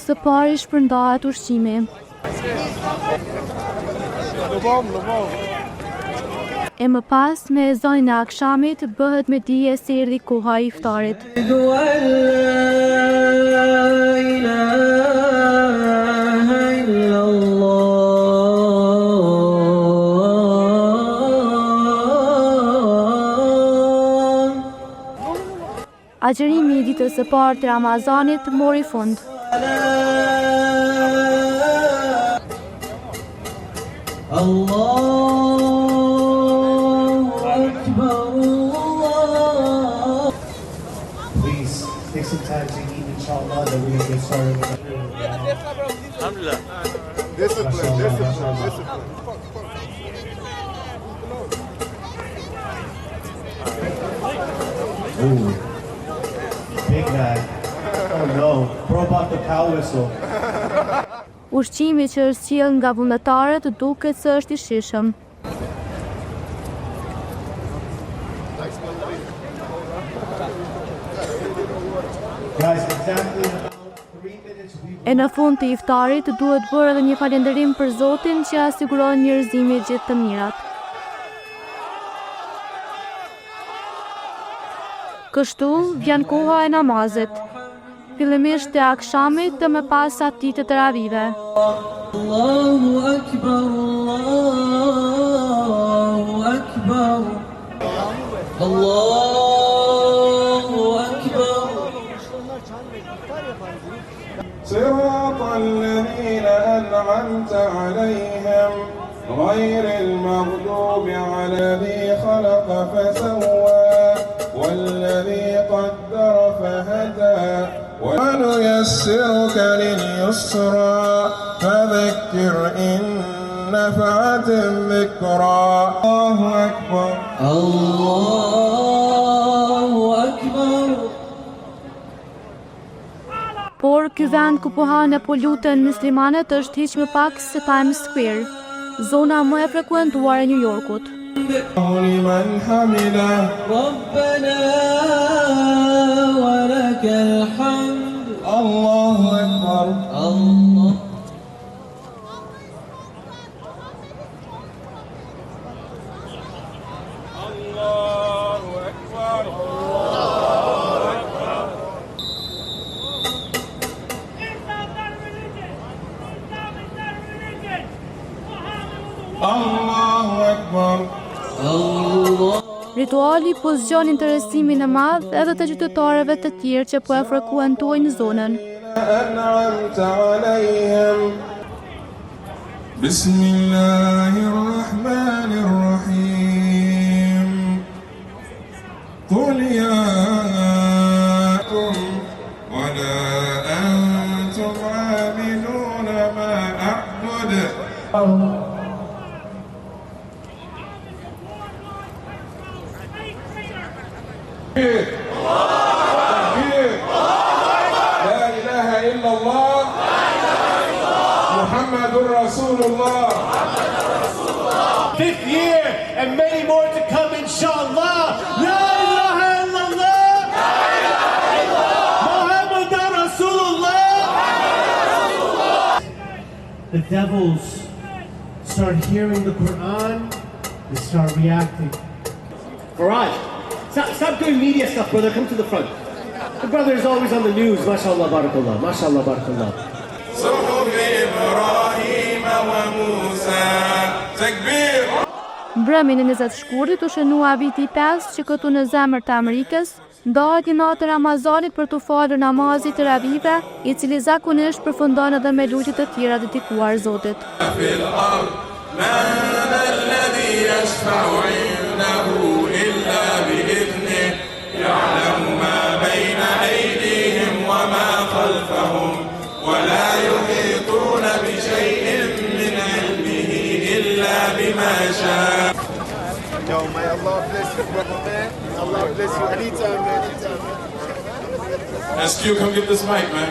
së pari shpërndahet ushqimi. E më pas, me ezanin e akshamit, bëhet me dije se erdhi koha e iftarit. Agjërimi i ditës së parë të Ramazanit mori fund. Please take some time to eat, inshallah, that we can get started with the Alhamdulillah. Discipline. Ooh, big guy. Oh no, throw about the cow whistle. Ushqimi që është sjell nga vullnetarët duket se është i shishëm. Guys, exactly about 3 minutes we E në fund të iftarit duhet bërë edhe një falënderim për Zotin që asiguron njerëzimin gjithë të mirat. Kështu vjen koha e namazit, fillimisht të akshamit dhe më pas atij të teravive. Allahu Akbar, Allahu Akbar, Allahu Akbar. صراط الذين أنعمت عليهم غير المغضوب على الذي خلق فسوى والذي قدر فهدى ونيسرك لليسرى فذكر إن نفعت الذكرى الله أكبر Allahu Akbar. Por ky vend ku po hanë e po luten muslimanët është hiq më pak se Times Square, zona më e frekuentuar e New Yorkut. لمن حمده ربنا ولك الحمد. الله أكبر Allah. الله أكبر Allah. Rituali po zgjon interesimin e madh edhe të qytetarëve të tjerë që po e frekuentojnë zonën. أنعمت عليهم بسم الله الرحمن الرحيم قل يا أنتم ولا أنتم عابدون ما أعبد لا إله إلا الله محمد رسول الله 5th year and many more to come, inshallah. La ilaha illallah. Muhammadur Rasulullah. The devils start hearing the Quran, they start reacting. Faraj, stop doing media stuff, brother. Come to the front. The brother is always on the news. MashaAllah, barakallah. MashaAllah, barakallah. صحف إبراهيم وموسى تكبير Mbrëmjen e 20 shkurtit u shënua viti 5 që këtu në zemër të Amerikës ndahet një natë e Ramazanit për të falur namazit të ravive, i cili zakonisht përfundon edhe me lutje të tjera dedikuar Zotit. في الأرض من الذي يشفع عنده إلا بإذنه يعلم ما بين أيديهم وما خلفهم ولا يحيطون بشيء من علمه إلا بما شاء. Yo, may Allah bless you, brother, man. Allah bless you anytime, man. Anytime. SQ, come get this mic, man.